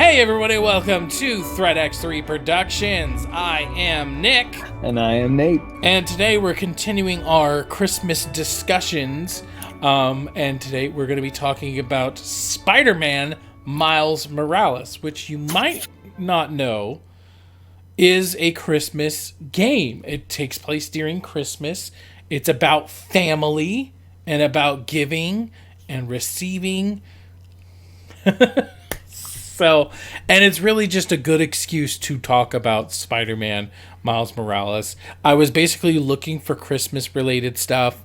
Hey everybody, welcome to Threat X3 Productions. I am Nick. And I am Nate. And today we're continuing our Christmas discussions. And today we're going to be talking about Spider-Man Miles Morales, which you might not know is a Christmas game. It takes place during Christmas. It's about family and about giving and receiving. So, and it's really just a good excuse to talk about Spider-Man Miles Morales. I was basically looking for Christmas related stuff.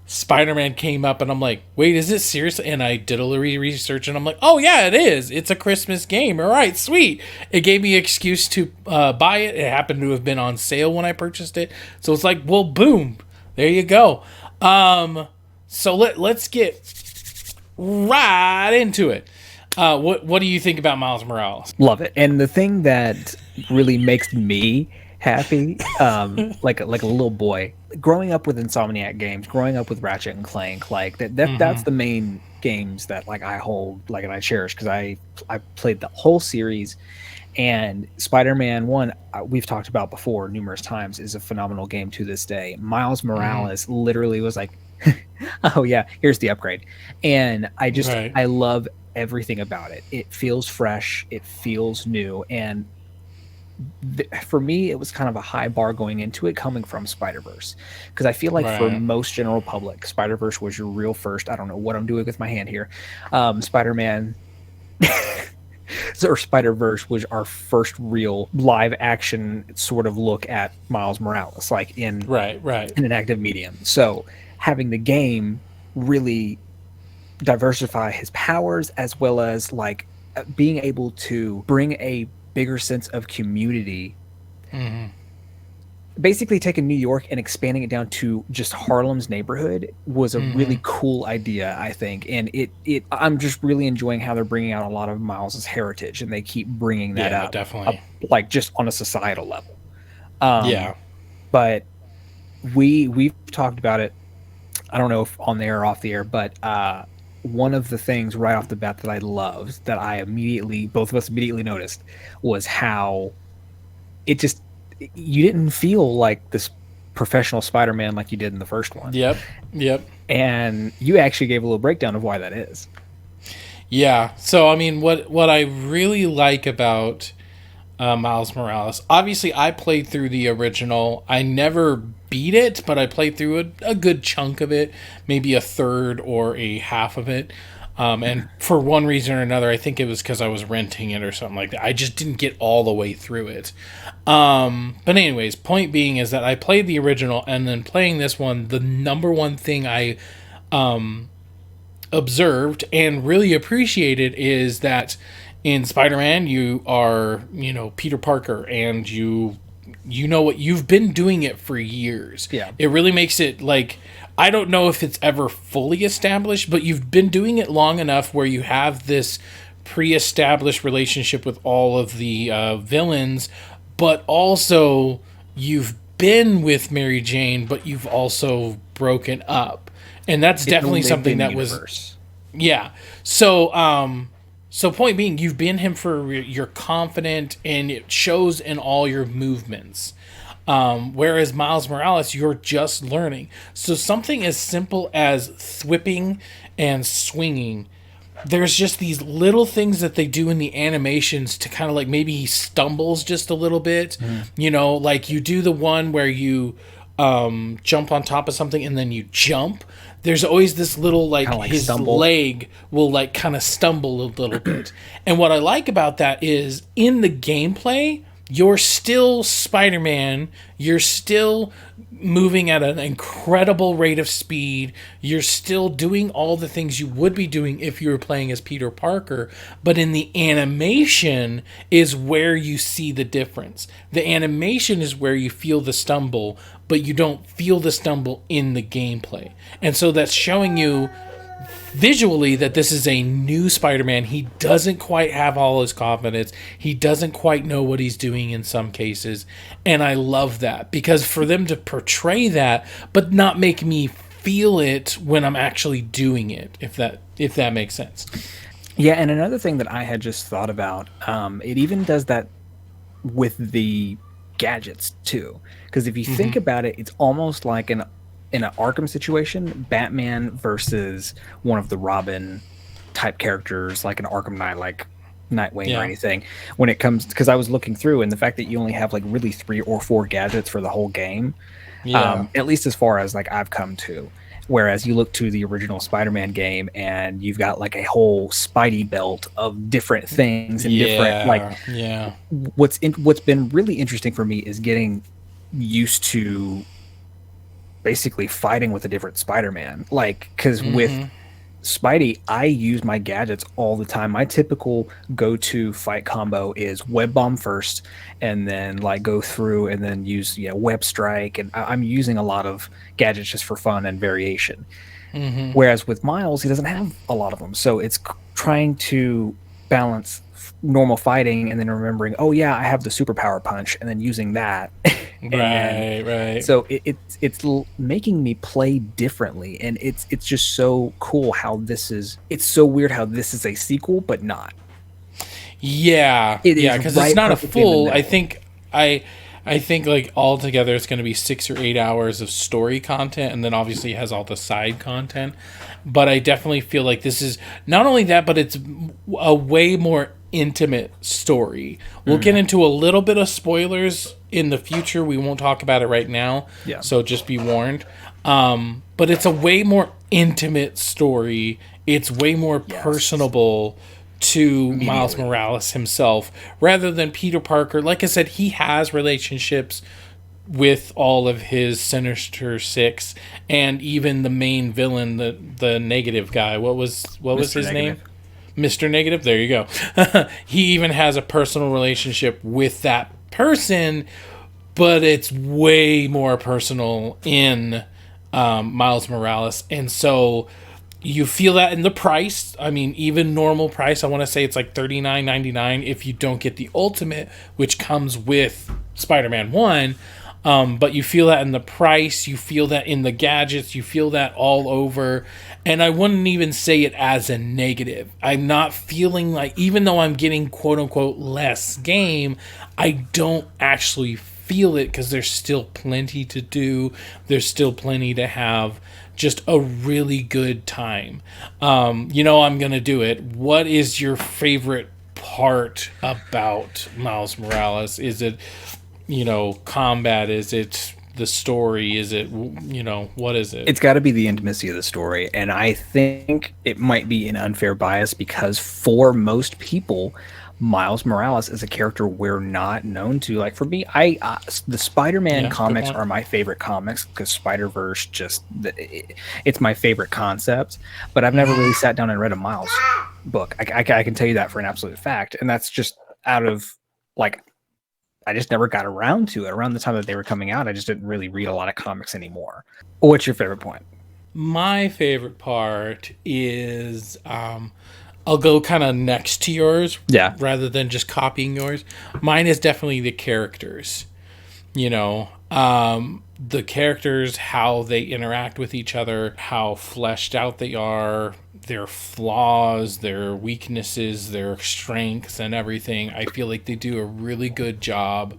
Spider-Man came up and I'm like, wait, is it serious? And I did a little research and I'm like, oh yeah, it is. It's a Christmas game. All right, sweet. It gave me an excuse to buy it. It happened to have been on sale when I purchased it. So it's like, well, boom, there you go. So let's get right into it. What do you think about Miles Morales? Love it. And the thing that really makes me happy, like a little boy, growing up with Insomniac games, growing up with Ratchet and Clank, like that's the main games that like I hold like and I cherish because I played the whole series. And Spider-Man 1, we've talked about before numerous times, is a phenomenal game to this day. Miles Morales literally was like, oh yeah, here's the upgrade. And I love everything about it. It feels fresh, it feels new, and for me it was kind of a high bar going into it coming from Spider-Verse, because I feel like for most general public, Spider-Verse was your real first, I don't know what I'm doing with my hand here, Spider-Man or Spider-Verse was our first real live action sort of look at Miles Morales, like in an active medium. So having the game really diversify his powers, as well as like being able to bring a bigger sense of community, basically taking New York and expanding it down to just Harlem's neighborhood was a really cool idea, I think. And I'm just really enjoying how they're bringing out a lot of Miles's heritage, and they keep bringing that up, definitely, like just on a societal level. But we've talked about it, I don't know if on the air or off the air, but one of the things right off the bat that I loved, that both of us immediately noticed, was how you didn't feel like this professional Spider-Man like you did in the first one. Yep. And you actually gave a little breakdown of why that is. Yeah. So, I mean, what I really like about Miles Morales, obviously I played through the original. I never beat it, but I played through a good chunk of it, maybe a third or a half of it. And for one reason or another, I think it was because I was renting it or something like that. I just didn't get all the way through it. But anyways, point being is that I played the original, and then playing this one, the number one thing I observed and really appreciated is that in Spider-Man, you are, Peter Parker, and you know what, you've been doing it for years. Yeah. It really makes it like, I don't know if it's ever fully established, but you've been doing it long enough where you have this pre-established relationship with all of the villains, but also you've been with Mary Jane, but you've also broken up. And that's definitely something that was... Yeah. So point being, you've been him for, you're confident, and it shows in all your movements. Whereas Miles Morales, you're just learning. So something as simple as thwipping and swinging, there's just these little things that they do in the animations to kind of like, maybe he stumbles just a little bit. Like you do the one where you jump on top of something and then you jump. There's always this little like his stumble. Leg will like kind of stumble a little bit. And what I like about that is in the gameplay, you're still Spider-Man. You're still moving at an incredible rate of speed. You're still doing all the things you would be doing if you were playing as Peter Parker. But in the animation is where you see the difference. The animation is where you feel the stumble, but you don't feel the stumble in the gameplay. And so that's showing you visually that this is a new Spider-Man. He doesn't quite have all his confidence. He doesn't quite know what he's doing in some cases. And I love that, because for them to portray that, but not make me feel it when I'm actually doing it, if that makes sense. Yeah, and another thing that I had just thought about, it even does that with the gadgets too. Because if you think about it, it's almost like an in an Arkham situation, Batman versus one of the Robin type characters, like an Arkham Knight, like Nightwing or Yeah. anything. When it comes, because I was looking through, and the fact that you only have like really 3 or 4 gadgets for the whole game, Yeah. at least as far as like I've come to. Whereas you look to the original Spider-Man game and you've got like a whole Spidey belt of different things and different like Yeah. Yeah. what's been really interesting for me is getting used to basically fighting with a different Spider-Man. Like cuz with Spidey, I use my gadgets all the time. My typical go-to fight combo is web bomb first, and then like go through and then use web strike. And I'm using a lot of gadgets just for fun and variation. Whereas with Miles, he doesn't have a lot of them, so it's trying to balance normal fighting and then remembering, oh yeah, I have the superpower punch, and then using that. And Right. Right. so it's making me play differently, and it's just so cool how this is. It's so weird how this is a sequel, but not. Yeah, It yeah, is because it's right not a perfectly in the full. middle. I think like altogether it's going to be 6 or 8 hours of story content, and then obviously it has all the side content. But I definitely feel like this is not only that, but it's a way more intimate story. We'll get into a little bit of spoilers in the future. We won't talk about it right now, Yeah. so just be warned. But it's a way more intimate story. It's way more personable to Miles Immediately. Morales himself rather than Peter Parker. Like I said, he has relationships with all of his Sinister Six and even the main villain, the negative guy. What was Mr. his name? Negative. Mr. Negative. There you go. He even has a personal relationship with that person, but it's way more personal in Miles Morales, and so you feel that in the price. I mean, even normal price, I want to say it's like $39.99 if you don't get the ultimate, which comes with Spider-Man 1. But you feel that in the price, you feel that in the gadgets, you feel that all over. And I wouldn't even say it as a negative. I'm not feeling like, even though I'm getting quote unquote less game, I don't actually feel it because there's still plenty to do. There's still plenty to have. Just a really good time. I'm gonna do it. What is your favorite part about Miles Morales? Is it, combat? Is it the story? Is it, what is it? It's got to be the intimacy of the story, and I think it might be an unfair bias because for most people, Miles Morales is a character we're not known to. Like for me, the Spider-Man Yeah, good comics point. are my favorite comics because Spider-Verse it's my favorite concept. But I've never really sat down and read a Miles book. I can tell you that for an absolute fact, and that's just out of like I just never got around to it. Around the time that they were coming out, I just didn't really read a lot of comics anymore. What's your favorite point? My favorite part is I'll go kind of next to yours Yeah. rather than just copying yours. Mine is definitely the characters. The characters, how they interact with each other, how fleshed out they are, their flaws, their weaknesses, their strengths, and everything. I feel like they do a really good job,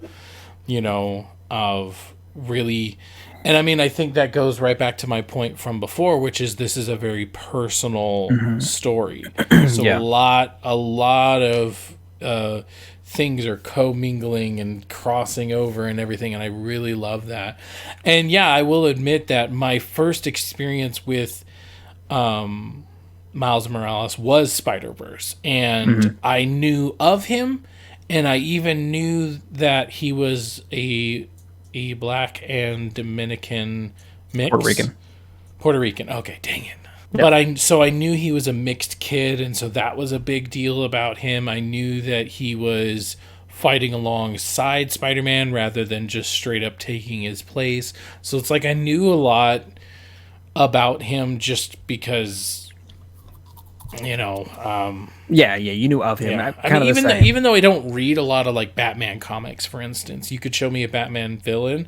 of really. And I mean, I think that goes right back to my point from before, which is this is a very personal story. So Yeah. a lot of things are commingling and crossing over and everything, and I really love that. And yeah, I will admit that my first experience with Miles Morales was Spider-Verse, and I knew of him, and I even knew that he was a black and Dominican mix. Puerto Rican. Puerto Rican. Okay, dang it. Yeah. But I knew he was a mixed kid, and so that was a big deal about him. I knew that he was fighting alongside Spider-Man rather than just straight up taking his place. So it's like I knew a lot about him just because, Yeah, you knew of him. yeah. I Kind mean, of the same. even though I don't read a lot of like Batman comics, for instance, you could show me a Batman villain,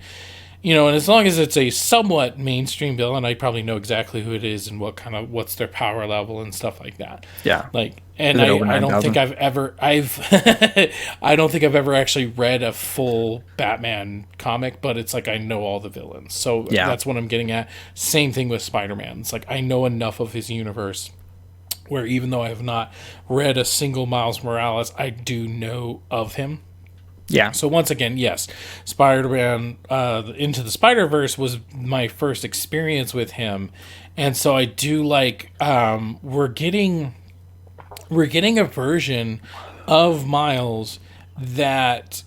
and as long as it's a somewhat mainstream villain, I probably know exactly who it is and what's their power level and stuff like that. Yeah. Like, and Is it over I don't 9,000? think I've I don't think I've ever actually read a full Batman comic, but it's like I know all the villains. So Yeah. that's what I'm getting at. Same thing with Spider-Man. It's like I know enough of his universe where even though I have not read a single Miles Morales, I do know of him. Yeah. So once again, yes, Spider-Man Into the Spider-Verse was my first experience with him, and so I do like we're getting a version of Miles that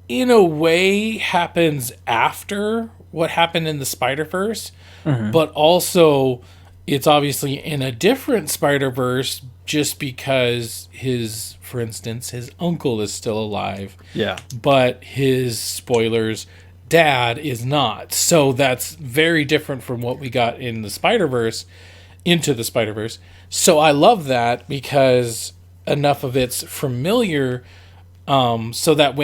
in a way happens after what happened in the Spider-Verse, but also it's obviously in a different Spider-Verse just because for instance, his uncle is still alive. Yeah. But his, spoilers, dad is not. So that's very different from what we got in the Spider-Verse, Into the Spider-Verse. So I love that because enough of it's familiar, so that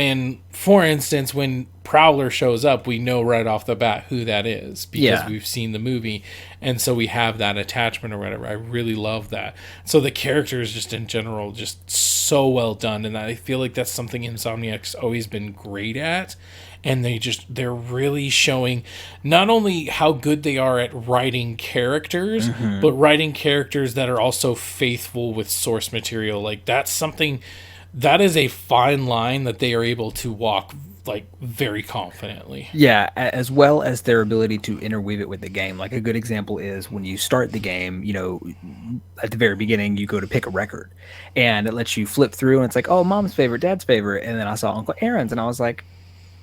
for instance, when Prowler shows up, we know right off the bat who that is because we've seen the movie, and so we have that attachment or whatever. I really love that. So the characters just in general just so well done, and I feel like that's something Insomniac's always been great at. And they're really showing not only how good they are at writing characters, but writing characters that are also faithful with source material. Like that is a fine line that they are able to walk like very confidently. Yeah, as well as their ability to interweave it with the game. Like a good example is when you start the game, at the very beginning, you go to pick a record and it lets you flip through and it's like, oh, mom's favorite, dad's favorite. And then I saw Uncle Aaron's and I was like,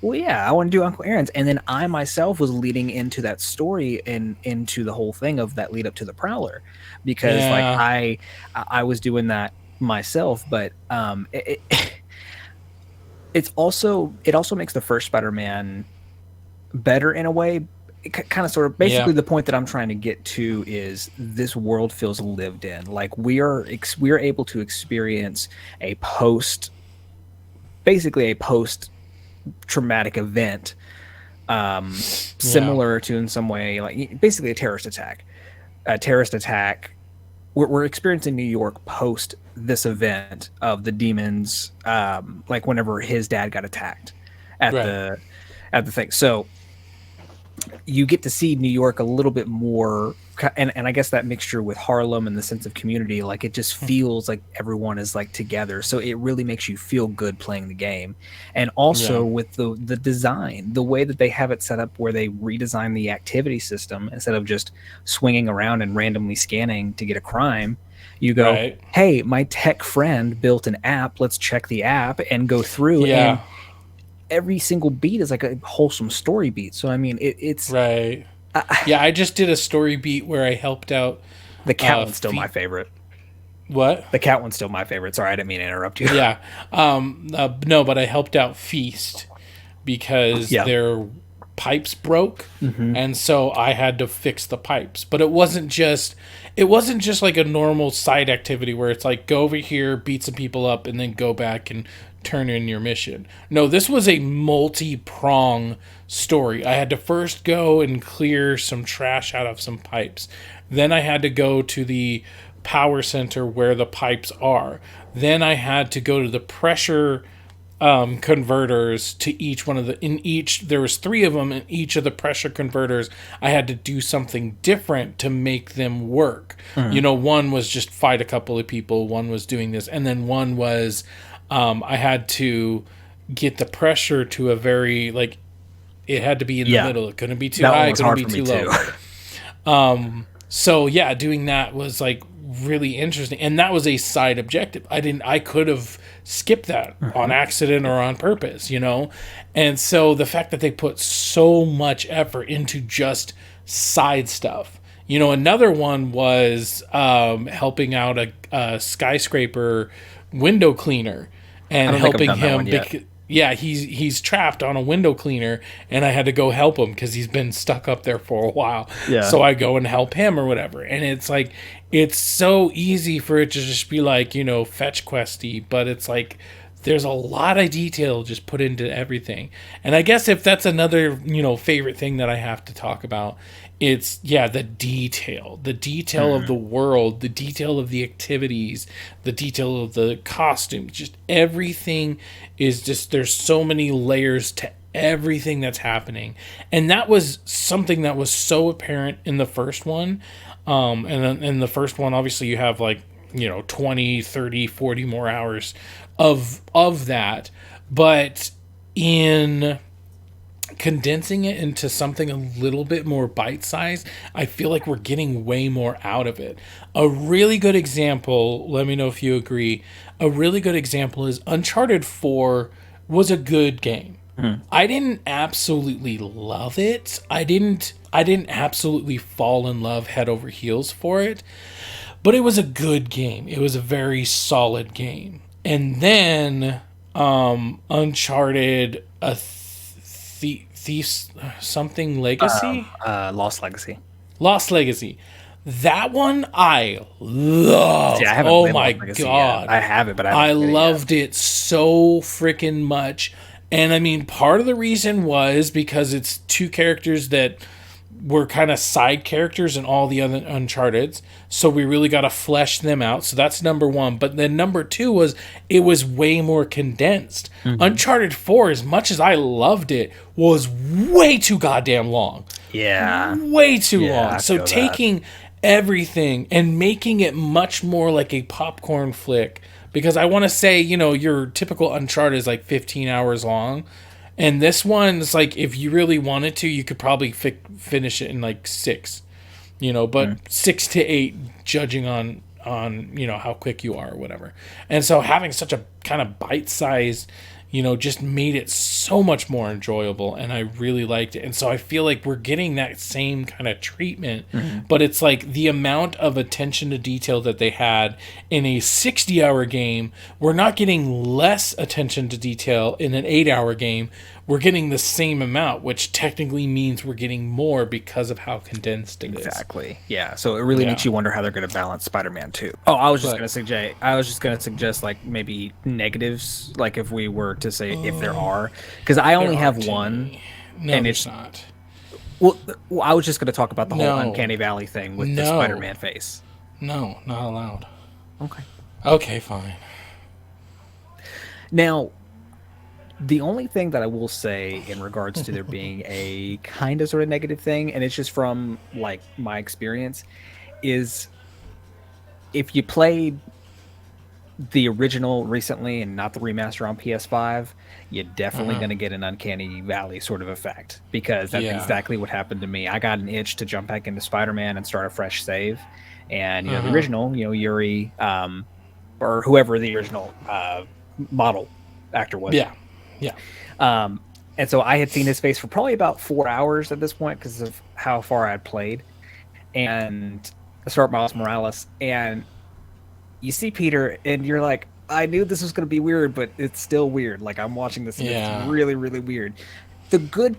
well, yeah, I want to do Uncle Aaron's. And then I myself was leading into that story and into the whole thing of that lead up to the Prowler, because I was doing that myself. But it also makes the first Spider-Man better in a way. Kind of sort of basically the point that I'm trying to get to is this world feels lived in. Like we are able to experience basically a post traumatic event, similar to in some way like basically a terrorist attack. We're experiencing New York post this event of the demons, like whenever his dad got attacked at the thing. So you get to see New York a little bit more, and I guess that mixture with Harlem and the sense of community, like it just feels like everyone is like together. So it really makes you feel good playing the game. And also with the design, the way that they have it set up where they redesign the activity system instead of just swinging around and randomly scanning to get a crime. You go, hey, my tech friend built an app. Let's check the app and go through. And every single beat is like a wholesome story beat. So I mean, it's right. I just did a story beat where I helped out. The cat one's still my favorite. What? The cat one's still my favorite. Sorry, I didn't mean to interrupt you. Yeah. No, but I helped out Feast because their pipes broke, and so I had to fix the pipes. But it wasn't just like a normal side activity where it's like go over here, beat some people up, and then go back and turn in your mission. No, this was a multi-prong story. I had to first go and clear some trash out of some pipes. Then I had to go to the power center where the pipes are. Then I had to go to the pressure converters to each one of there was 3 of them, in each of the pressure converters I had to do something different to make them work. One was just fight a couple of people, one was doing this, and then one was I had to get the pressure to a very, like, it had to be in the middle. It couldn't be too high, it couldn't be too low. So yeah, doing that was like really interesting, and that was a side objective. I could have skipped that on accident or on purpose, and so the fact that they put so much effort into just side stuff. Another one was helping out a skyscraper window cleaner and helping him. He's trapped on a window cleaner, and I had to go help him because he's been stuck up there for a while. So I go and help him or whatever, and it's like it's so easy for it to just be like fetch questy, but it's like there's a lot of detail just put into everything. And I guess if that's another, favorite thing that I have to talk about, it's the detail of the world, the detail of the activities, the detail of the costumes, just everything is just, there's so many layers to everything that's happening. And that was something that was so apparent in the first one. And then in the first one, obviously you have 20, 30, 40 more hours of that. But in condensing it into something a little bit more bite-sized, I feel like we're getting way more out of it. A really good example, let me know if you agree, a really good example is Uncharted 4 was a good game. I didn't absolutely love it. I didn't absolutely fall in love head over heels for it, but it was a good game. It was a very solid game. And then Uncharted, a Thief's something Legacy? Lost Legacy. That one I loved. Yeah, I haven't oh played my Lost Legacy god. yet. I have it, but I loved it so freaking much. And I mean, part of the reason was because it's two characters that were kind of side characters in all the other Uncharted's. So we really got to flesh them out. So that's number one. But then number two was it was way more condensed. Uncharted 4, as much as I loved it, was way too goddamn long. Yeah. Way too long. So taking everything and making it much more like a popcorn flick. Because I want to say, your typical Uncharted is 15 hours long. And this one's if you really wanted to, you could probably finish it in 6, but 6 to 8, judging on how quick you are or whatever. And so having such a kind of bite-sized, just made it so much more enjoyable, and I really liked it. And so I feel like we're getting that same kind of treatment, but it's the amount of attention to detail that they had in a 60-hour game, we're not getting less attention to detail in an 8-hour game. We're getting the same amount, which technically means we're getting more because of how condensed it is. Exactly. Yeah. So it really makes you wonder how they're going to balance Spider-Man 2. Oh, I was just going to suggest maybe negatives, if we were to say if there are, because I only have one. No, and it's not. Well, I was just going to talk about the whole Uncanny Valley thing with the Spider-Man face. No, not allowed. Okay. Okay, fine. Now, the only thing that I will say in regards to there being a kind of sort of negative thing, and it's just from my experience, is if you played the original recently and not the remaster on PS5, you're definitely going to get an Uncanny Valley sort of effect, because that's exactly what happened to me. I got an itch to jump back into Spider-Man and start a fresh save, and the original, Yuri, or whoever the original model actor was. Yeah. And so I had seen his face for probably about 4 hours at this point because of how far I had played. And I start Miles Morales, and you see Peter, and you're like, I knew this was going to be weird, but it's still weird. I'm watching this, and it's really, really weird. The good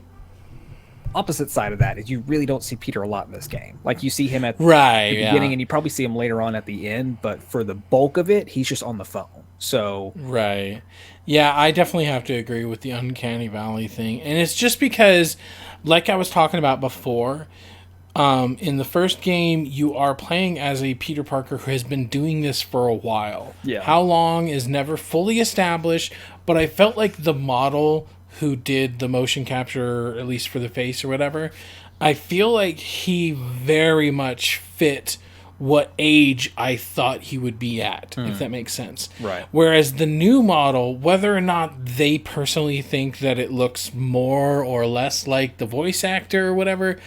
opposite side of that is you really don't see Peter a lot in this game. You see him at the beginning, and you probably see him later on at the end, but for the bulk of it, he's just on the phone. So right. Yeah, I definitely have to agree with the Uncanny Valley thing. And it's just because, like I was talking about before, in the first game, you are playing as a Peter Parker who has been doing this for a while. Yeah. How long is never fully established, but I felt like the model who did the motion capture, at least for the face or whatever, I feel like he very much fit what age I thought he would be at, if that makes sense. Right. Whereas the new model, whether or not they personally think that it looks more or less like the voice actor or whatever,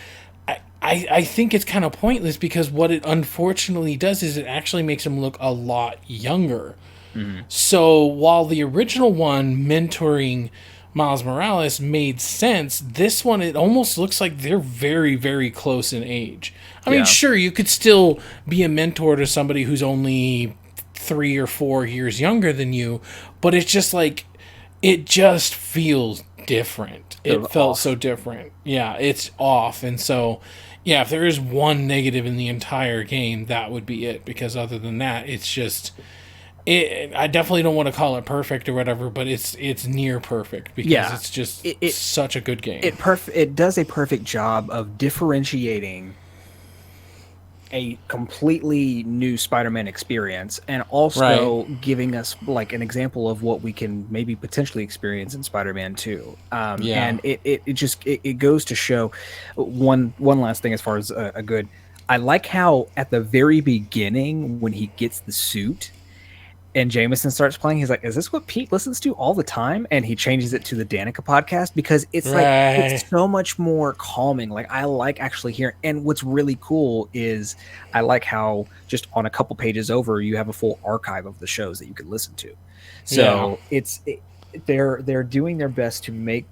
I think it's kind of pointless, because what it unfortunately does is it actually makes him look a lot younger. So while the original one mentoring Miles Morales made sense, this one, it almost looks like they're very, very close in age. I mean, sure, you could still be a mentor to somebody who's only 3 or 4 years younger than you, but it's just it just feels different. It felt so different. Yeah, it's off. And so, if there is one negative in the entire game, that would be it, because other than that, it's just, I definitely don't want to call it perfect or whatever, but it's near perfect because Yeah, it's just it it such a good game. it does a perfect job of differentiating a completely new Spider-Man experience and Right. also giving us like an example of what we can maybe potentially experience in Spider-Man 2. Yeah. And it just it goes to show one last thing as far as a good. I like how at the very beginning when he gets the suit and Jameson starts playing, he's like, "Is this what Pete listens to all the time?" And he changes it to the Danica podcast because it's like Right. it's so much more calming. Like I like actually hearing. And what's really cool is I like how just on a couple pages over, you have a full archive of the shows that you can listen to. Yeah. So they're doing their best to make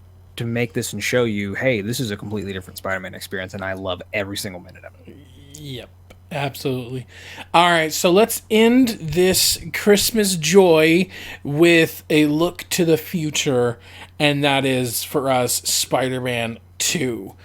this and show you, hey, this is a completely different Spider-Man experience, and I love every single minute of it. Yep. Absolutely. All right, so let's end this Christmas joy with a look to the future, and that is for us Spider-Man 2.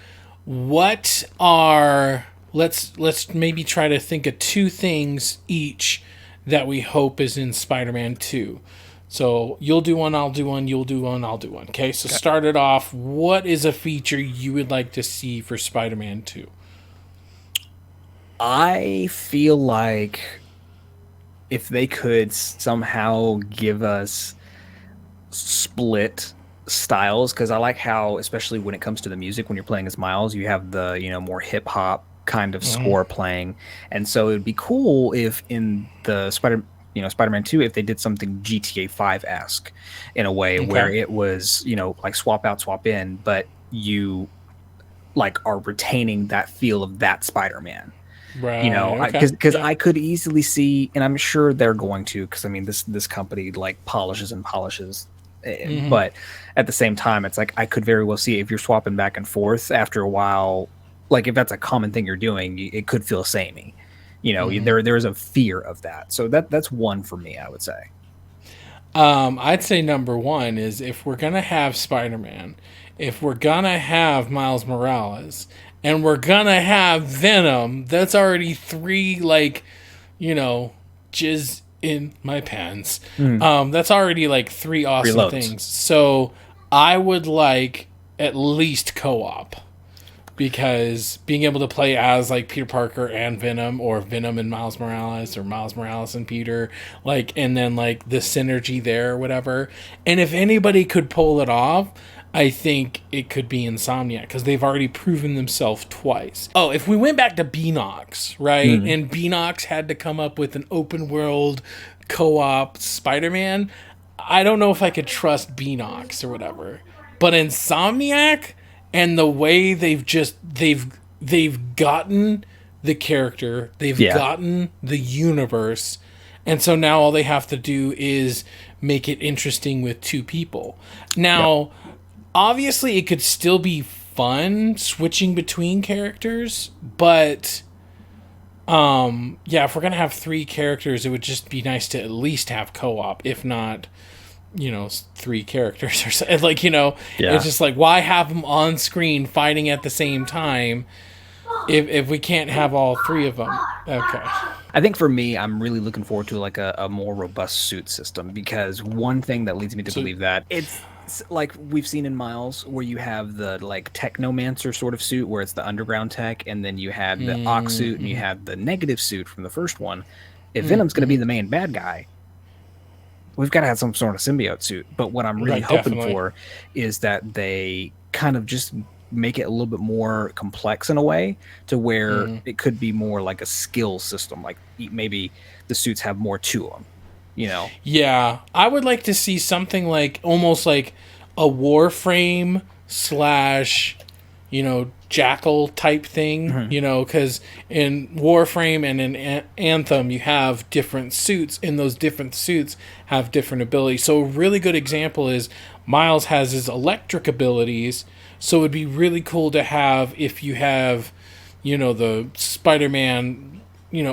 What are let's maybe try to think of two things each that we hope is in Spider-Man 2. So you'll do one, I'll do one, you'll do one, I'll do one. Okay, so Okay. start it off. What is a feature you would like to see for Spider-Man 2? I feel like if they could somehow give us split styles, because I like how, especially when it comes to the music, when you're playing as Miles, you have the more hip hop kind of score playing, and so it would be cool if in the Spider-Man 2, if they did something GTA 5 esque in a way where Okay. it was like swap out, swap in, but you like are retaining that feel of that Spider-Man. Right. Okay. Because Yep. I could easily see, and I'm sure they're going to, because I mean this company like polishes and polishes, but at the same time, it's like I could very well see if you're swapping back and forth after a while, like if that's a common thing you're doing, it could feel samey. There is a fear of that, so that's one for me, I would say. I'd say number one is if we're gonna have Spider Man, if we're gonna have Miles Morales, and we're gonna have Venom, that's already three like, you know, jizz in my pants. Mm, That's already like three awesome reloads. things. So I would like at least co-op because being able to play as like Peter Parker and Venom, or Venom and Miles Morales, or Miles Morales and Peter, like, and then like the synergy there or whatever. And if anybody could pull it off, I think it could be Insomniac because they've already proven themselves twice. Oh, if we went back to Beanox, right? Mm, And Beanox had to come up with an open world co-op Spider-Man, I don't know if I could trust Beanox or whatever. But Insomniac and the way they've gotten the character, they've yeah, gotten the universe, and so now all they have to do is make it interesting with two people. yep, Now, obviously it could still be fun switching between characters, but yeah, if we're gonna have three characters, it would just be nice to at least have co-op, if not, three characters or something. Like, it's yeah. just like, why have them on screen fighting at the same time if we can't have all three of them? Okay. I think for me, I'm really looking forward to like a more robust suit system, because one thing that leads me to So, believe that like we've seen in Miles, where you have the like technomancer sort of suit where it's the underground tech, and then you had the ox suit and you had the negative suit from the first one. If Venom's going to be the main bad guy, we've got to have some sort of symbiote suit. But what I'm really right, hoping definitely. for is that they kind of just make it a little bit more complex in a way to where it could be more like a skill system. Like maybe the suits have more to them, you know? Yeah, I would like to see something like almost like a Warframe slash, Jackal type thing, Mhm. because in Warframe and in Anthem, you have different suits, and those different suits have different abilities. So, a really good example is Miles has his electric abilities, so it'd be really cool to have if you have, the Spider Man,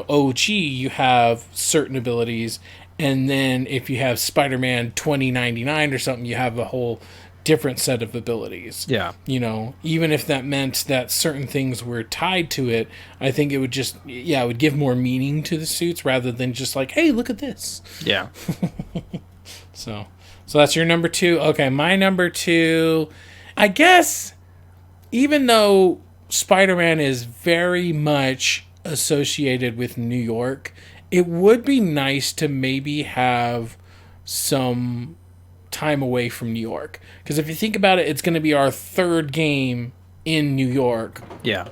OG, you have certain abilities, and then if you have Spider-Man 2099 or something, you have a whole different set of abilities. Yeah. You know, even if that meant that certain things were tied to it, I think it would just, it would give more meaning to the suits rather than just like, hey, look at this. Yeah. So that's your number 2. Okay, my number 2, I guess, even though Spider-Man is very much associated with New York, it would be nice to maybe have some time away from New York. Because if you think about it, it's going to be our 3rd game in New York. Yeah.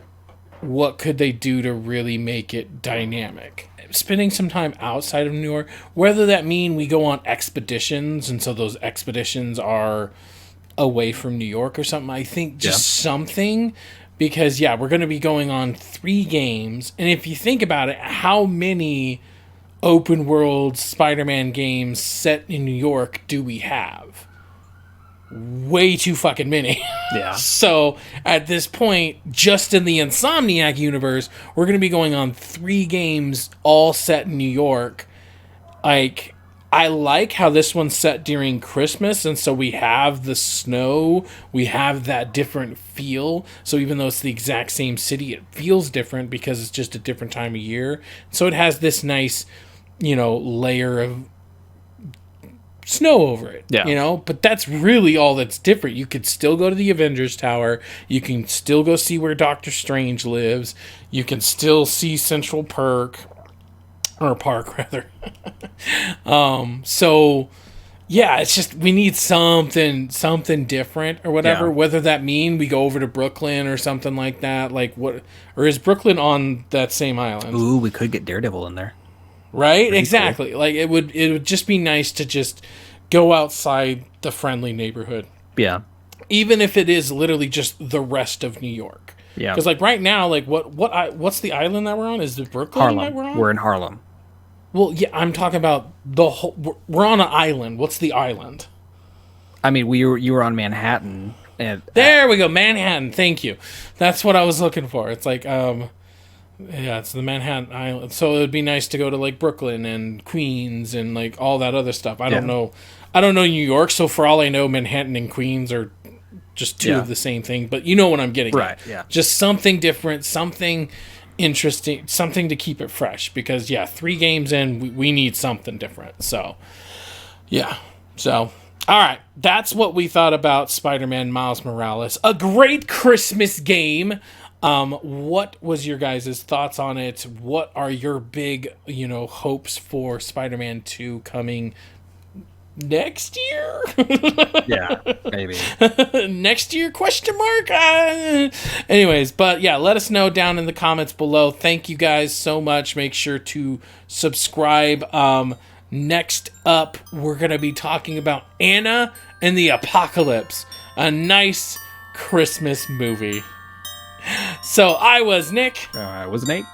What could they do to really make it dynamic? Spending some time outside of New York, whether that mean we go on expeditions, and so those expeditions are away from New York or something. I think just something, because we're going to be going on 3 games. And if you think about it, how many open world Spider-Man games set in New York do we have? Way too fucking many. Yeah. So at this point, just in the Insomniac universe, we're going to be going on 3 games all set in New York. Like, I like how this one's set during Christmas, and so we have the snow, we have that different feel. So even though it's the exact same city, it feels different because it's just a different time of year. So it has this nice, layer of snow over it, but that's really all that's different. You could still go to the Avengers Tower. You can still go see where Doctor Strange lives. You can still see Central Park, rather. It's just, we need something different or whatever, whether that mean we go over to Brooklyn or something like that. Like what, or is Brooklyn on that same island? Ooh, we could get Daredevil in there. Right? Pretty exactly. Cool. Like it would just be nice to just go outside the friendly neighborhood. Yeah. Even if it is literally just the rest of New York. Yeah. Because like right now, like what's the island that we're on? Is it Brooklyn Harlem. that we're on? We're in Harlem. Well, yeah, I'm talking about the whole. We're on an island. What's the island? I mean, you were on Manhattan. And there we go, Manhattan. Thank you. That's what I was looking for. It's like it's the Manhattan Island. So it would be nice to go to like Brooklyn and Queens and like all that other stuff. I don't know New York, so for all I know, Manhattan and Queens are just two of the same thing. But you know what I'm getting right, at. Yeah. Just something different, something interesting, something to keep it fresh. Because 3 games in, we need something different. So, So, all right. That's what we thought about Spider-Man Miles Morales. A great Christmas game. What was your guys' thoughts on it? What are your big, hopes for Spider-Man 2 coming next year? Yeah, maybe. Next year, question mark? Anyways, but let us know down in the comments below. Thank you guys so much. Make sure to subscribe. Next up, we're going to be talking about Anna and the Apocalypse, a nice Christmas movie. So I was Nick. I was Nate.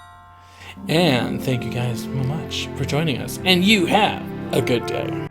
And thank you guys so much for joining us. And you have a good day.